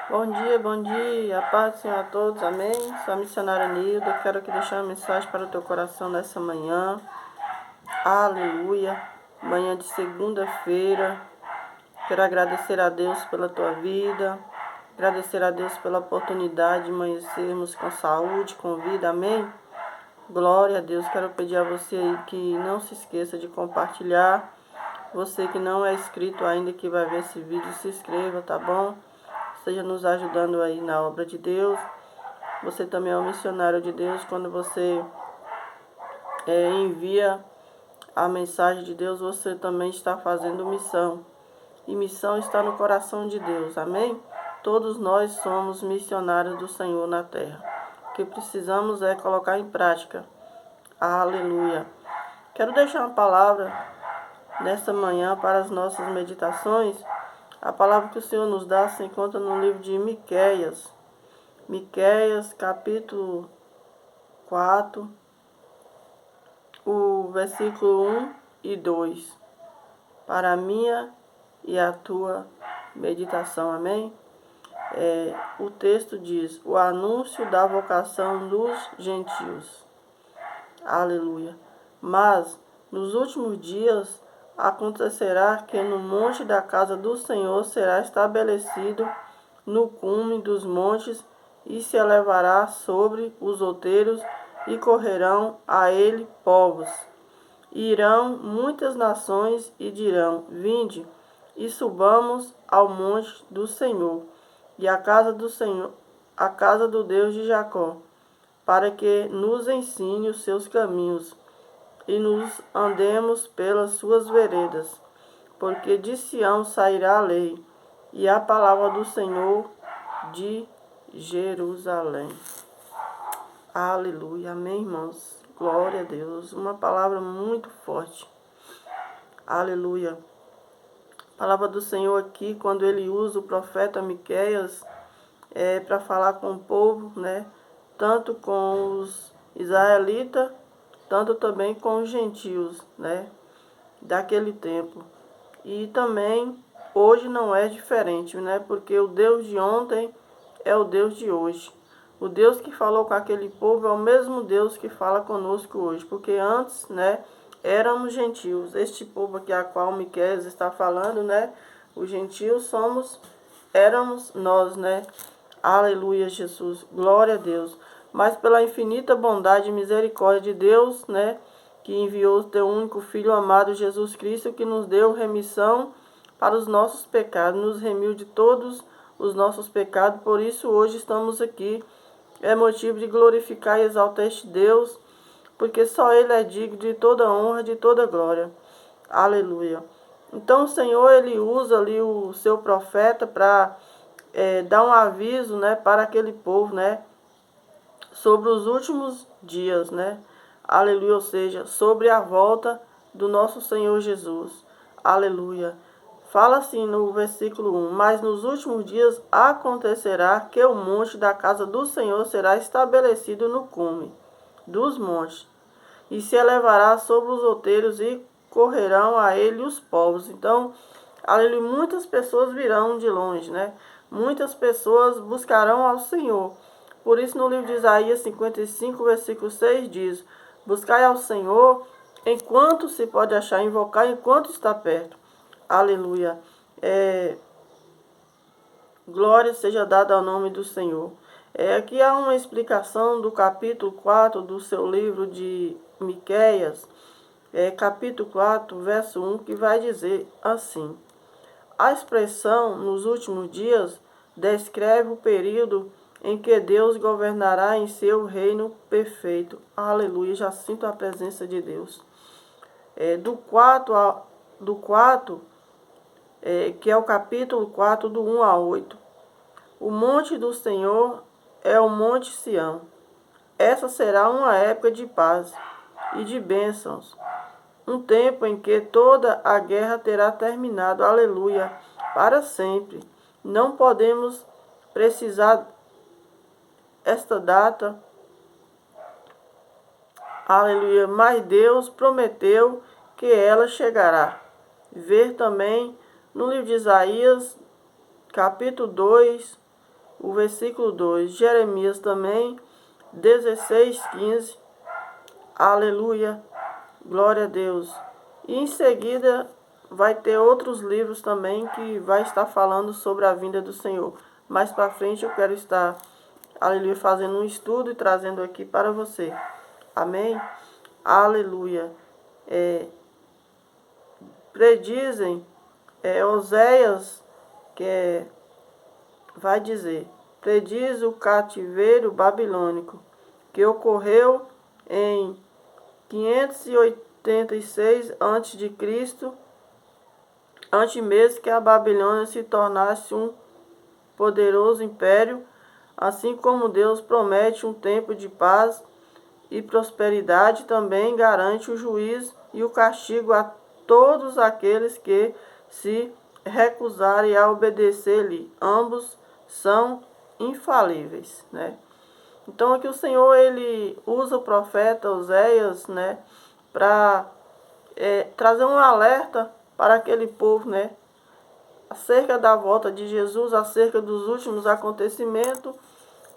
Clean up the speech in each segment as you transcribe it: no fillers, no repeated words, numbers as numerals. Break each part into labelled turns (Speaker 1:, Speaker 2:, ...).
Speaker 1: Bom dia, a paz do Senhor a todos, amém? Sou a missionária Nilda, quero aqui deixar uma mensagem para o teu coração nessa manhã, aleluia, manhã de segunda-feira. Quero agradecer a Deus pela tua vida, agradecer a Deus pela oportunidade de amanhecermos com saúde, com vida, amém? Glória a Deus, quero pedir a você aí que não se esqueça de compartilhar. Você que não é inscrito ainda, que vai ver esse vídeo, se inscreva, tá bom? Esteja nos ajudando aí na obra de Deus. Você também é um missionário de Deus. Quando você envia a mensagem de Deus, você também está fazendo missão. E missão está no coração de Deus, amém? Todos nós somos missionários do Senhor na terra. O que precisamos é colocar em prática. Aleluia. Quero deixar uma palavra nesta manhã para as nossas meditações. A palavra que o Senhor nos dá se encontra no livro de Miqueias. Miqueias, capítulo 4, o versículo 1 e 2. Para a minha e a tua meditação, amém? O texto diz: o anúncio da vocação dos gentios. Aleluia. Mas nos últimos dias acontecerá que no monte da casa do Senhor será estabelecido no cume dos montes e se elevará sobre os outeiros e correrão a ele povos. Irão muitas nações e dirão: vinde e subamos ao monte do Senhor e à casa do Senhor, a casa do Deus de Jacó, para que nos ensine os seus caminhos e nos andemos pelas suas veredas. Porque de Sião sairá a lei e a palavra do Senhor de Jerusalém. Aleluia, amém, irmãos? Glória a Deus, uma palavra muito forte. Aleluia. A palavra do Senhor aqui, quando ele usa o profeta Miqueias para falar com o povo, né? Tanto com os israelitas, tanto também com os gentios, né? Daquele tempo. E também hoje não é diferente, né? Porque o Deus de ontem é o Deus de hoje. O Deus que falou com aquele povo é o mesmo Deus que fala conosco hoje. Porque antes, né, éramos gentios. Este povo aqui a qual Miqueias está falando, né? Os gentios éramos nós, né? Aleluia, Jesus. Glória a Deus. Mas pela infinita bondade e misericórdia de Deus, né? Que enviou o teu único Filho amado, Jesus Cristo, que nos deu remissão para os nossos pecados, nos remiu de todos os nossos pecados. Por isso hoje estamos aqui. É motivo de glorificar e exaltar este Deus, porque só Ele é digno de toda honra, de toda glória. Aleluia. Então o Senhor, Ele usa ali o seu profeta para dar um aviso, né, para aquele povo, né, sobre os últimos dias, né? Aleluia, ou seja, sobre a volta do nosso Senhor Jesus. Aleluia. Fala assim no versículo 1: mas nos últimos dias acontecerá que o monte da casa do Senhor será estabelecido no cume dos montes, e se elevará sobre os outeiros, e correrão a ele os povos. Então, aleluia, muitas pessoas virão de longe, né? Muitas pessoas buscarão ao Senhor. Por isso, no livro de Isaías 55, versículo 6, diz: buscai ao Senhor enquanto se pode achar, invocar enquanto está perto. Aleluia. Glória seja dada ao nome do Senhor. Aqui há uma explicação do capítulo 4 do seu livro de Miqueias, capítulo 4, verso 1, que vai dizer assim: a expressão nos últimos dias descreve o período em que Deus governará em seu reino perfeito. Aleluia, já sinto a presença de Deus. Do 4, que é o capítulo 4, do 1 a 8. O monte do Senhor é o monte Sião. Essa será uma época de paz e de bênçãos. Um tempo em que toda a guerra terá terminado. Aleluia, para sempre. Não podemos precisar esta data. Aleluia, mas Deus prometeu que ela chegará. Ver também no livro de Isaías, capítulo 2, o versículo 2. Jeremias também, 16:15. Aleluia, glória a Deus. E em seguida vai ter outros livros também que vai estar falando sobre a vinda do Senhor. Mais para frente eu quero estar, aleluia, fazendo um estudo e trazendo aqui para você. Amém? Aleluia. Predizem, Oséias, vai dizer, prediz o cativeiro babilônico, que ocorreu em 586 a.C., antes mesmo que a Babilônia se tornasse um poderoso império, assim como Deus promete um tempo de paz e prosperidade, também garante o juízo e o castigo a todos aqueles que se recusarem a obedecer-lhe. Ambos são infalíveis, né? Então aqui o Senhor, ele usa o profeta Oséias, né, para trazer um alerta para aquele povo, né, acerca da volta de Jesus, acerca dos últimos acontecimentos,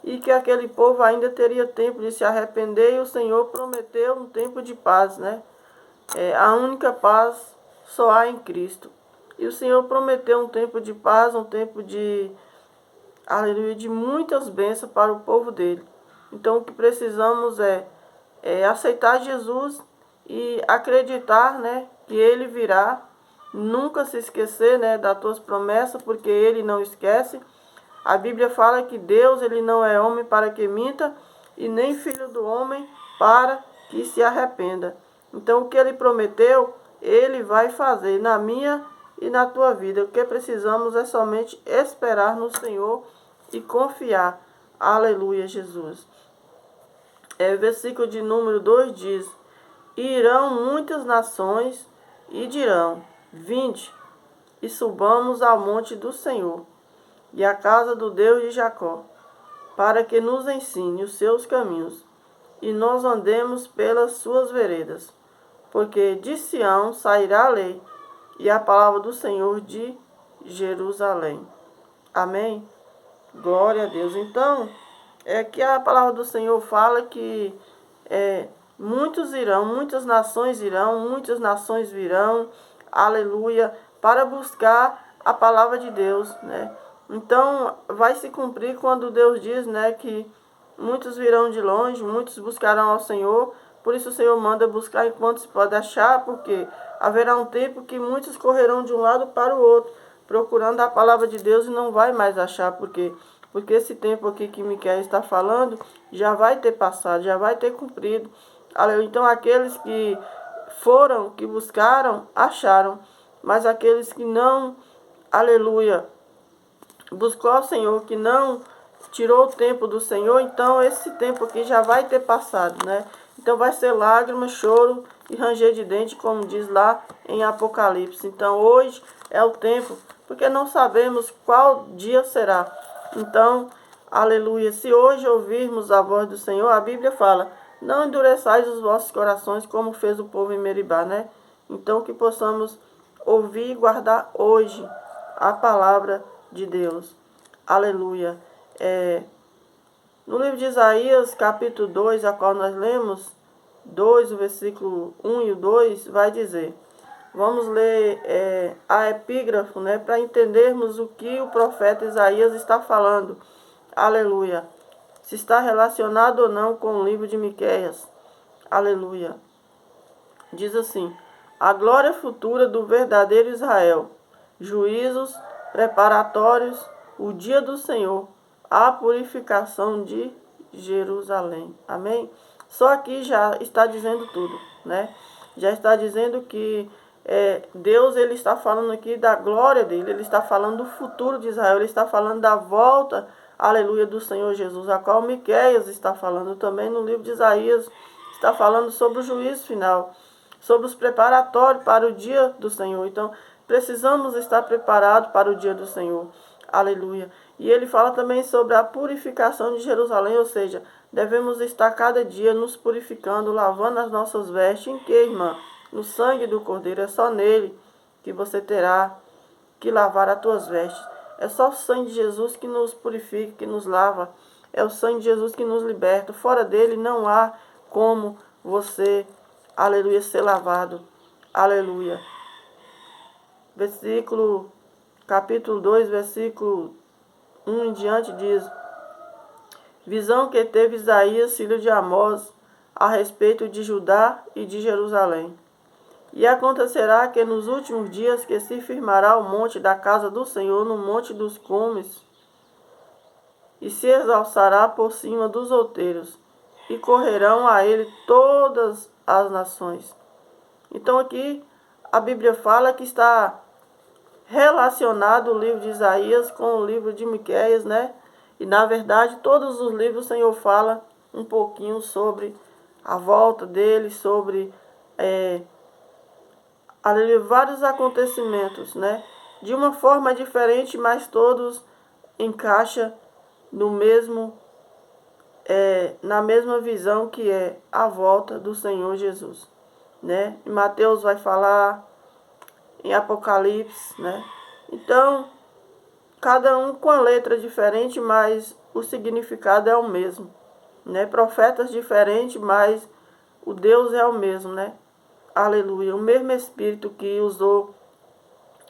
Speaker 1: e que aquele povo ainda teria tempo de se arrepender, e o Senhor prometeu um tempo de paz, né? A única paz só há em Cristo. E o Senhor prometeu um tempo de paz, um tempo de, aleluia, de muitas bênçãos para o povo dele. Então o que precisamos é aceitar Jesus e acreditar, né, que ele virá. Nunca se esquecer, né, das tuas promessas, porque ele não esquece. A Bíblia fala que Deus, ele não é homem para que minta, e nem filho do homem para que se arrependa. Então o que ele prometeu, ele vai fazer na minha e na tua vida. O que precisamos é somente esperar no Senhor e confiar. Aleluia, Jesus. Versículo de número 2 diz: irão muitas nações e dirão: vinde e subamos ao monte do Senhor e à casa do Deus de Jacó, para que nos ensine os seus caminhos e nós andemos pelas suas veredas. Porque de Sião sairá a lei e a palavra do Senhor de Jerusalém. Amém? Glória a Deus. Então, que a palavra do Senhor fala que muitos irão, muitas nações irão, muitas nações virão, aleluia, para buscar a palavra de Deus, né? Então, vai se cumprir quando Deus diz, né, que muitos virão de longe, muitos buscarão ao Senhor. Por isso o Senhor manda buscar enquanto se pode achar, porque haverá um tempo que muitos correrão de um lado para o outro, procurando a palavra de Deus, e não vai mais achar. Porque esse tempo aqui que Miqueias está falando já vai ter passado, já vai ter cumprido. Então aqueles que foram, que buscaram, acharam. Mas aqueles que não, aleluia, buscou ao Senhor, que não tirou o tempo do Senhor, então esse tempo aqui já vai ter passado, né? Então vai ser lágrimas, choro e ranger de dente, como diz lá em Apocalipse. Então hoje é o tempo, porque não sabemos qual dia será. Então, aleluia, se hoje ouvirmos a voz do Senhor, a Bíblia fala: não endureçais os vossos corações, como fez o povo em Meribá, né? Então que possamos ouvir e guardar hoje a palavra de Deus. Aleluia. No livro de Isaías, capítulo 2, a qual nós lemos, 2, o versículo 1 e o 2, vai dizer. Vamos ler a epígrafo, né, para entendermos o que o profeta Isaías está falando. Aleluia. Se está relacionado ou não com o livro de Miqueias. Aleluia. Diz assim: a glória futura do verdadeiro Israel, juízos preparatórios, o dia do Senhor, a purificação de Jerusalém. Amém? Só aqui já está dizendo tudo, né? Já está dizendo que Deus, ele está falando aqui da glória dele, ele está falando do futuro de Israel, ele está falando da volta, aleluia, do Senhor Jesus, a qual Miqueias está falando também no livro de Isaías, está falando sobre o juízo final, sobre os preparatórios para o dia do Senhor. Então, precisamos estar preparados para o dia do Senhor. Aleluia. E ele fala também sobre a purificação de Jerusalém, ou seja, devemos estar cada dia nos purificando, lavando as nossas vestes. Em que, irmã? No sangue do Cordeiro. É só nele que você terá que lavar as tuas vestes. É só o sangue de Jesus que nos purifica, que nos lava. É o sangue de Jesus que nos liberta. Fora dele não há como você, aleluia, ser lavado. Aleluia. Capítulo 2, versículo 1 em diante diz: visão que teve Isaías, filho de Amós, a respeito de Judá e de Jerusalém. E acontecerá que nos últimos dias que se firmará o monte da casa do Senhor no monte dos cumes, e se exalçará por cima dos outeiros, e correrão a ele todas as nações. Então aqui a Bíblia fala que está relacionado o livro de Isaías com o livro de Miqueias, né? E na verdade todos os livros o Senhor fala um pouquinho sobre a volta dele, sobre vários acontecimentos, né? De uma forma diferente, mas todos encaixam no mesmo, na mesma visão que é a volta do Senhor Jesus, né? E Mateus vai falar, em Apocalipse, né? Então, cada um com a letra diferente, mas o significado é o mesmo, né? Profetas diferentes, mas o Deus é o mesmo, né? Aleluia. O mesmo Espírito que usou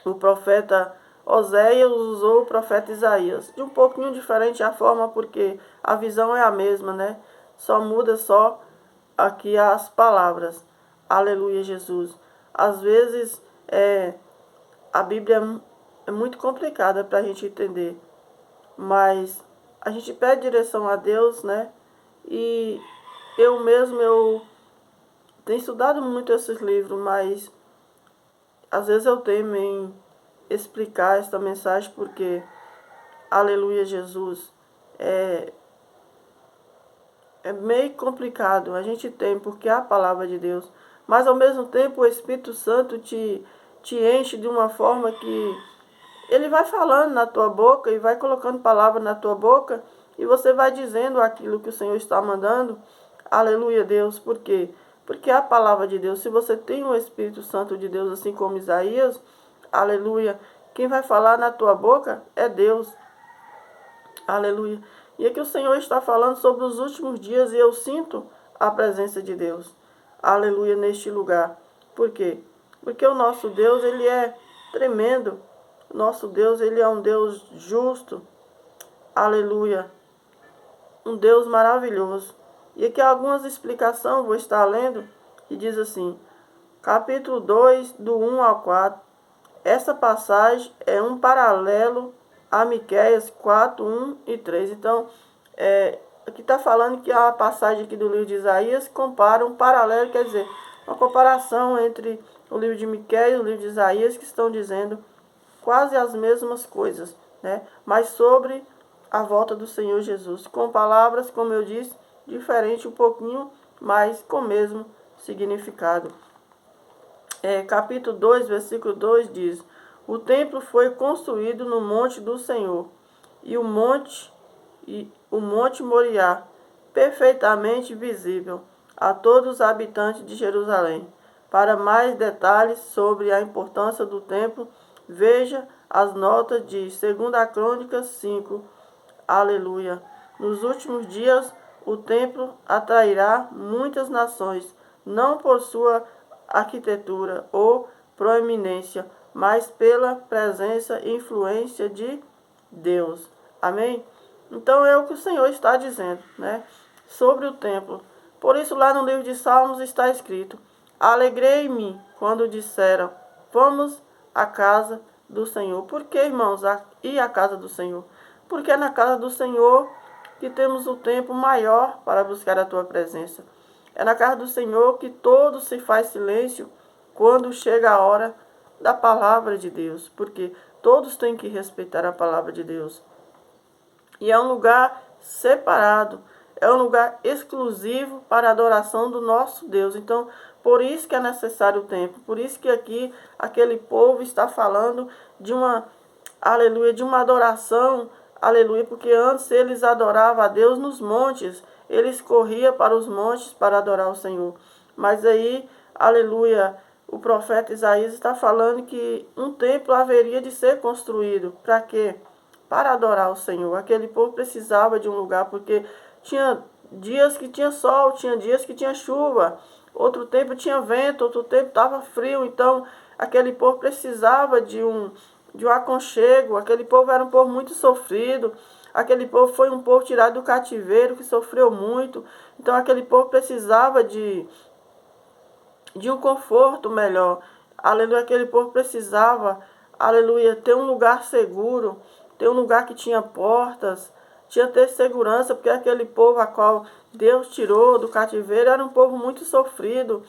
Speaker 1: o profeta Oséias, usou o profeta Isaías. De um pouquinho diferente a forma, porque a visão é a mesma, né? Só muda só aqui as palavras. Aleluia, Jesus. Às vezes, a Bíblia é muito complicada para a gente entender, mas a gente pede direção a Deus, né? E eu tenho estudado muito esses livros, mas às vezes eu temo em explicar esta mensagem porque, aleluia, Jesus, é meio complicado. A gente tem, porque é a palavra de Deus, mas ao mesmo tempo o Espírito Santo te enche de uma forma que ele vai falando na tua boca e vai colocando palavra na tua boca e você vai dizendo aquilo que o Senhor está mandando. Aleluia, Deus. Por quê? Porque é a palavra de Deus. Se você tem o Espírito Santo de Deus, assim como Isaías, aleluia, quem vai falar na tua boca é Deus. Aleluia. E aqui o Senhor está falando sobre os últimos dias e eu sinto a presença de Deus. Aleluia, neste lugar. Por quê? Porque o nosso Deus, ele é tremendo. Nosso Deus, ele é um Deus justo. Aleluia. Um Deus maravilhoso. E aqui algumas explicações, vou estar lendo, que diz assim, capítulo 2, do 1 ao 4. Essa passagem é um paralelo a Miqueias 4, 1 e 3. Então, aqui está falando que a passagem aqui do livro de Isaías compara um paralelo, quer dizer, uma comparação entre o livro de Miqueias e o livro de Isaías, que estão dizendo quase as mesmas coisas, né? Mas sobre a volta do Senhor Jesus, com palavras, como eu disse, diferente um pouquinho, mas com o mesmo significado. Capítulo 2, versículo 2 diz: o templo foi construído no monte do Senhor, e o monte Moriá, perfeitamente visível a todos os habitantes de Jerusalém. Para mais detalhes sobre a importância do templo, veja as notas de 2 Crônicas 5. Aleluia. Nos últimos dias, o templo atrairá muitas nações, não por sua arquitetura ou proeminência, mas pela presença e influência de Deus. Amém? Então é o que o Senhor está dizendo, né? Sobre o templo. Por isso lá no livro de Salmos está escrito: alegrei-me quando disseram, vamos à casa do Senhor. Por que, irmãos, ir à casa do Senhor? Porque é na casa do Senhor que temos o tempo maior para buscar a tua presença. É na casa do Senhor que todo se faz silêncio quando chega a hora da palavra de Deus. Porque todos têm que respeitar a palavra de Deus. E é um lugar separado, é um lugar exclusivo para a adoração do nosso Deus. Então, por isso que é necessário o templo, por isso que aqui aquele povo está falando de uma, aleluia, de uma adoração, aleluia, porque antes eles adoravam a Deus nos montes, eles corriam para os montes para adorar o Senhor. Mas aí, aleluia, o profeta Isaías está falando que um templo haveria de ser construído. Para quê? para adorar o Senhor. Aquele povo precisava de um lugar, porque tinha dias que tinha sol, tinha dias que tinha chuva, outro tempo tinha vento, outro tempo estava frio. Então, aquele povo precisava de um aconchego. Aquele povo era um povo muito sofrido. Aquele povo foi um povo tirado do cativeiro, que sofreu muito. Então, aquele povo precisava de um conforto melhor. Aleluia, aquele povo precisava, aleluia, ter um lugar seguro, ter um lugar que tinha portas, tinha ter segurança, porque aquele povo a qual Deus tirou do cativeiro era um povo muito sofrido.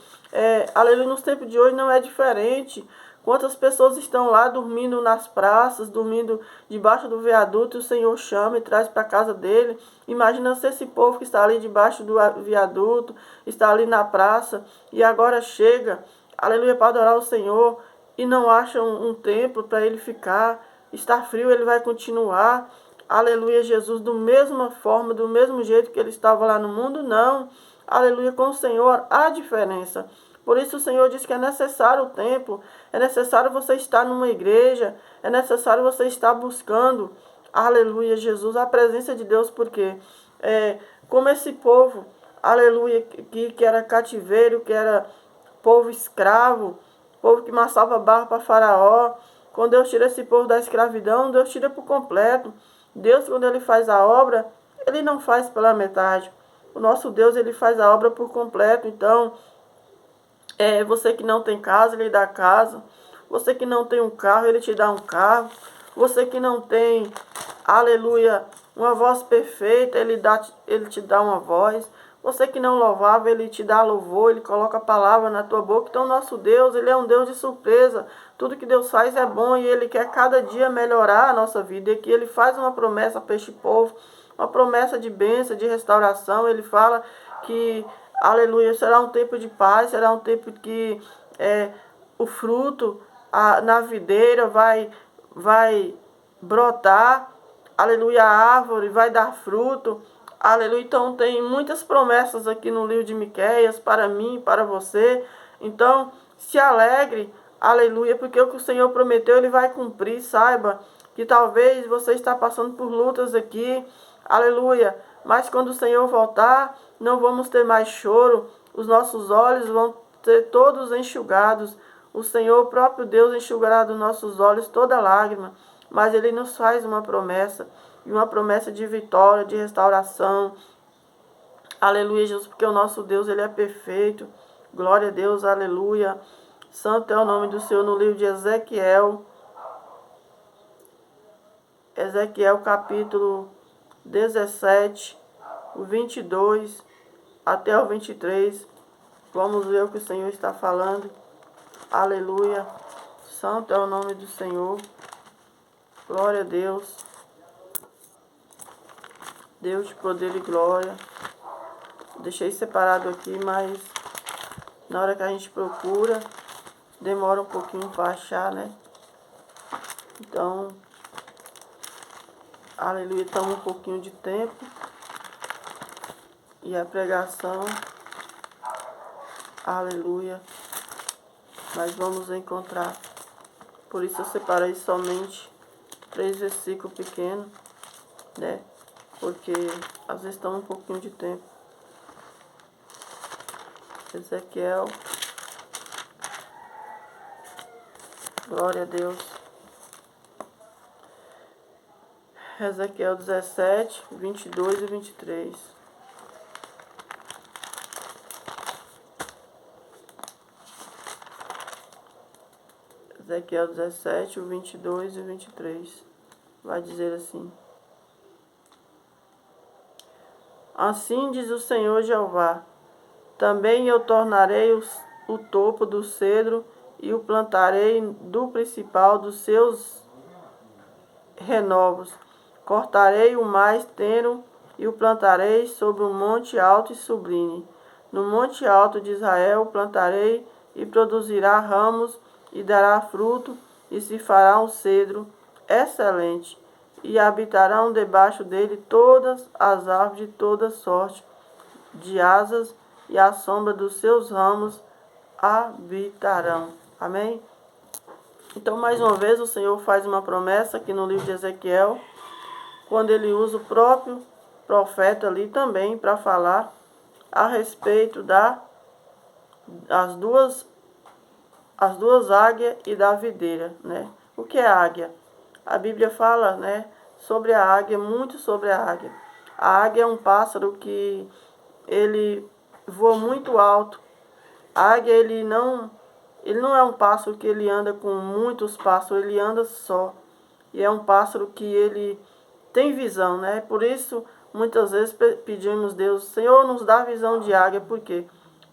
Speaker 1: Aleluia, nos tempos de hoje não é diferente. Quantas pessoas estão lá dormindo nas praças, dormindo debaixo do viaduto, e o Senhor chama e traz para a casa dele. Imagina se esse povo que está ali debaixo do viaduto, está ali na praça, e agora chega, aleluia, para adorar o Senhor, e não acha um templo para ele ficar. Está frio, ele vai continuar, aleluia, Jesus, do mesma forma, do mesmo jeito que ele estava lá no mundo? Não, aleluia, com o Senhor há diferença. Por isso o Senhor diz que é necessário o templo, é necessário você estar numa igreja, é necessário você estar buscando, aleluia, Jesus, a presença de Deus, porque como esse povo, aleluia, que era cativeiro, que era povo escravo, povo que amassava barro para Faraó, quando Deus tira esse povo da escravidão, Deus tira por completo. Deus, quando ele faz a obra, ele não faz pela metade. O nosso Deus, ele faz a obra por completo. Então, você que não tem casa, ele dá casa. Você que não tem um carro, ele te dá um carro. Você que não tem, aleluia, uma voz perfeita, ele te dá uma voz. Você que não louvava, ele te dá louvor, ele coloca a palavra na tua boca. Então, nosso Deus, ele é um Deus de surpresa. Tudo que Deus faz é bom e ele quer cada dia melhorar a nossa vida. E aqui ele faz uma promessa para este povo, uma promessa de bênção, de restauração. Ele fala que, aleluia, será um tempo de paz, será um tempo que o fruto na videira vai brotar, aleluia, a árvore vai dar fruto, aleluia. Então tem muitas promessas aqui no livro de Miqueias para mim, para você. Então se alegre, aleluia, porque o que o Senhor prometeu ele vai cumprir. Saiba que talvez você está passando por lutas aqui, aleluia, mas quando o Senhor voltar, não vamos ter mais choro, os nossos olhos vão ser todos enxugados. O Senhor, o próprio Deus, enxugará dos nossos olhos toda lágrima, mas ele nos faz uma promessa, e uma promessa de vitória, de restauração. Aleluia, Jesus, porque o nosso Deus, ele é perfeito. Glória a Deus, aleluia. Santo é o nome do Senhor. No livro de Ezequiel, capítulo 17, o 22 até o 23. Vamos ver o que o Senhor está falando. Aleluia. Santo é o nome do Senhor. Glória a Deus. Deus de poder e glória. Deixei separado aqui, mas na hora que a gente procura, demora um pouquinho para achar, né? Então, aleluia, toma um pouquinho de tempo. E a pregação, aleluia, mas vamos encontrar. Por isso eu separei somente 3 versículos pequenos, né? Porque às vezes toma um pouquinho de tempo. Ezequiel, glória a Deus. Ezequiel 17, 22 e 23. Ezequiel 17, o 22 e o 23. Vai dizer assim: Assim diz o Senhor Jeová: Também eu tornarei o topo do cedro e o plantarei do principal dos seus renovos. Cortarei o mais tenro e o plantarei sobre um monte alto e sublime. No monte alto de Israel o plantarei e produzirá ramos e dará fruto e se fará um cedro excelente. E habitarão debaixo dele todas as árvores de toda sorte de asas, e à sombra dos seus ramos habitarão. Amém? Então, mais uma vez, o Senhor faz uma promessa aqui no livro de Ezequiel. quando ele usa o próprio profeta ali também para falar a respeito as duas águias e da videira, né? O que é águia? A Bíblia fala, né, sobre a águia, muito sobre a águia. A águia é um pássaro que ele voa muito alto. A águia, ele não é um pássaro que ele anda com muitos pássaros, ele anda só. E é um pássaro que ele tem visão, né? Por isso, muitas vezes pedimos a Deus, Senhor, nos dá visão de águia. Por quê?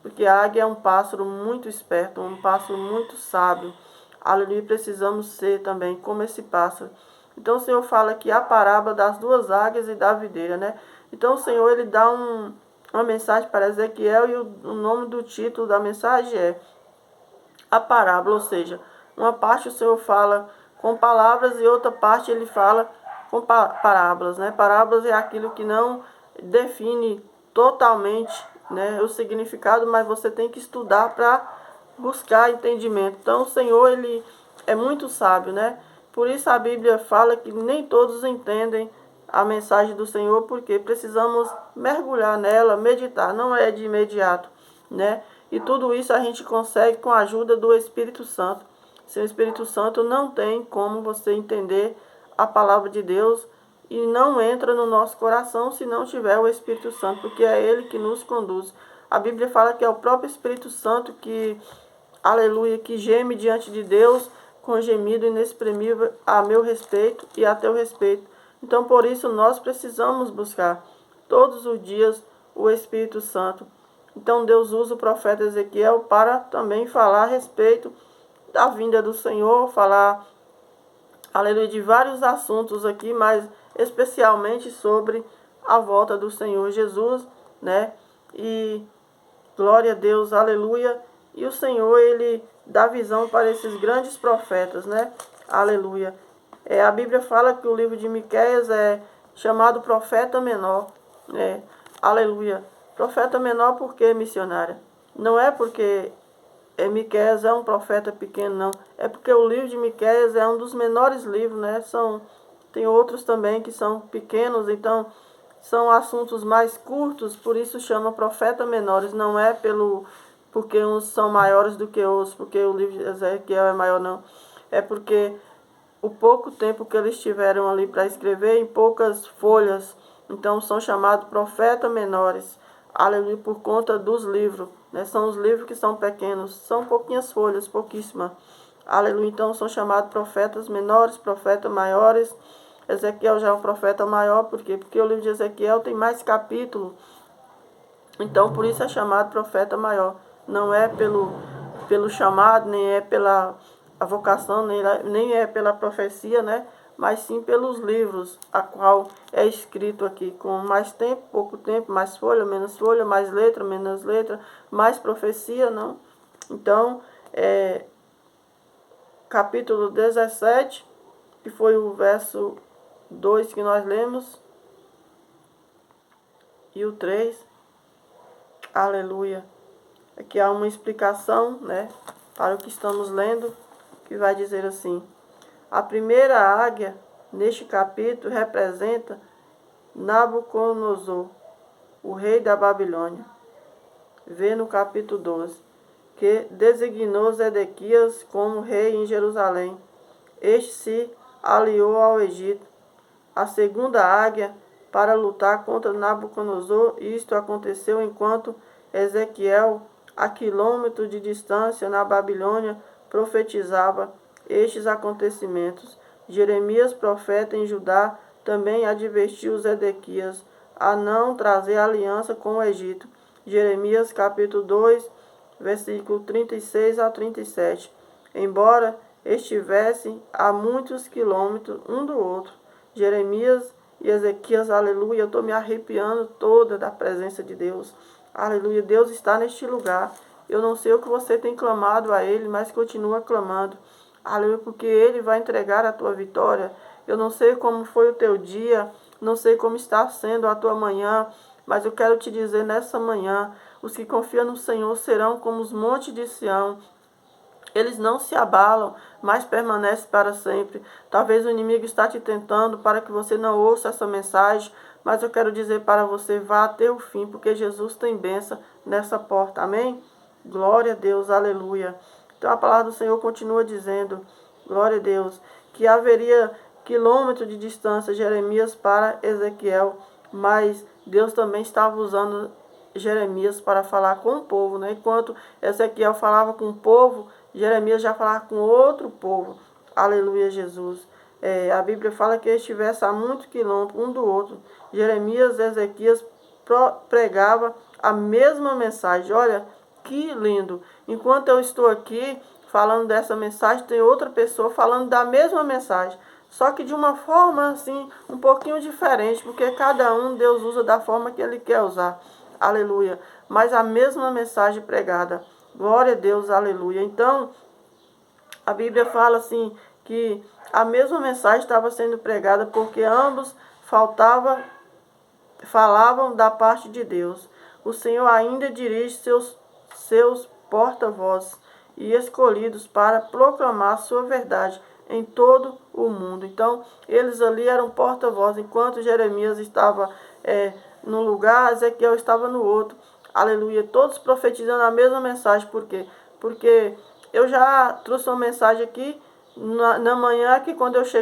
Speaker 1: Porque a águia é um pássaro muito esperto, um pássaro muito sábio. Aleluia, precisamos ser também como esse pássaro. Então o Senhor fala aqui a parábola das duas águias e da videira, né? Então o Senhor, ele dá uma mensagem para Ezequiel e o nome do título da mensagem é a parábola, ou seja, uma parte o Senhor fala com palavras e outra parte ele fala com parábolas, né? Parábolas é aquilo que não define totalmente, né, o significado, mas você tem que estudar para buscar entendimento. Então o Senhor, ele é muito sábio, né? Por isso a Bíblia fala que nem todos entendem a mensagem do Senhor, porque precisamos mergulhar nela, meditar, não é de imediato, né? E tudo isso a gente consegue com a ajuda do Espírito Santo. Sem o Espírito Santo não tem como você entender a palavra de Deus e não entra no nosso coração se não tiver o Espírito Santo, porque é Ele que nos conduz. A Bíblia fala que é o próprio Espírito Santo que, aleluia, que geme diante de Deus com gemido inexprimível a meu respeito e a teu respeito. Então, por isso, nós precisamos buscar todos os dias o Espírito Santo. Então, Deus usa o profeta Ezequiel para também falar a respeito da vinda do Senhor, falar, aleluia, de vários assuntos aqui, mas especialmente sobre a volta do Senhor Jesus, né? E glória a Deus, aleluia. E o Senhor, ele dá visão para esses grandes profetas, né? Aleluia. A Bíblia fala que o livro de Miqueias é chamado profeta menor, né? Aleluia. Profeta menor por quê, missionária? Não é porque Miqueias é um profeta pequeno, não. É porque o livro de Miqueias é um dos menores livros, né? Tem outros também que são pequenos, então são assuntos mais curtos, por isso chama profeta menores. Não é porque uns são maiores do que outros, porque o livro de Ezequiel é maior, não. É porque o pouco tempo que eles tiveram ali para escrever em poucas folhas, então são chamados profetas menores. Aleluia, por conta dos livros, né? São os livros que são pequenos, são pouquinhas folhas, pouquíssimas. Aleluia, então são chamados profetas menores, profetas maiores. Ezequiel já é um profeta maior, por quê? Porque o livro de Ezequiel tem mais capítulos, então por isso é chamado profeta maior. Não é pelo chamado, nem é pela a vocação, nem é pela profecia, né? Mas sim pelos livros, a qual é escrito aqui, com mais tempo, pouco tempo, mais folha, menos folha, mais letra, menos letra, mais profecia, não? Então, capítulo 17, que foi o verso 2 que nós lemos, e o 3, aleluia. Aqui há uma explicação, né, para o que estamos lendo, que vai dizer assim: a primeira águia, neste capítulo, representa Nabucodonosor, o rei da Babilônia. Vê no capítulo 12, que designou Zedequias como rei em Jerusalém. Este se aliou ao Egito. A segunda águia, para lutar contra Nabucodonosor, isto aconteceu enquanto Ezequiel, a quilômetros de distância na Babilônia, profetizava estes acontecimentos. Jeremias, profeta em Judá, também advertiu Zedequias a não trazer aliança com o Egito. Jeremias capítulo 2, versículo 36 a 37. Embora estivessem a muitos quilômetros um do outro, Jeremias e Ezequias, aleluia, eu estou me arrepiando toda da presença de Deus. Aleluia, Deus está neste lugar. Eu não sei o que você tem clamado a Ele, mas continua clamando. Aleluia, porque Ele vai entregar a tua vitória. Eu não sei como foi o teu dia, não sei como está sendo a tua manhã, mas eu quero te dizer nessa manhã, os que confiam no Senhor serão como os montes de Sião. eles não se abalam, mas permanecem para sempre. Talvez o inimigo está te tentando para que você não ouça essa mensagem, mas eu quero dizer para você, vá até o fim, porque Jesus tem bênção nessa porta. Amém? Glória a Deus, aleluia. Então a palavra do Senhor continua dizendo, glória a Deus, que haveria quilômetros de distância Jeremias para Ezequiel, mas Deus também estava usando Jeremias para falar com o povo, né? Enquanto Ezequiel falava com o povo, Jeremias já falava com outro povo. Aleluia, Jesus. A Bíblia fala que eles estivessem a muitos quilômetros um do outro. Jeremias e Ezequias pregava a mesma mensagem. Olha, que lindo. Enquanto eu estou aqui falando dessa mensagem, tem outra pessoa falando da mesma mensagem. Só que de uma forma assim, um pouquinho diferente, porque cada um Deus usa da forma que Ele quer usar. Aleluia. Mas a mesma mensagem pregada. Glória a Deus, aleluia. Então, a Bíblia fala assim, que a mesma mensagem estava sendo pregada porque ambos falavam da parte de Deus. O Senhor ainda dirige seus porta-vozes e escolhidos para proclamar sua verdade em todo o mundo. Então, eles ali eram porta-vozes, enquanto Jeremias estava num lugar, Ezequiel estava no outro. Aleluia, todos profetizando a mesma mensagem. Por quê? Porque eu já trouxe uma mensagem aqui na manhã, que quando eu cheguei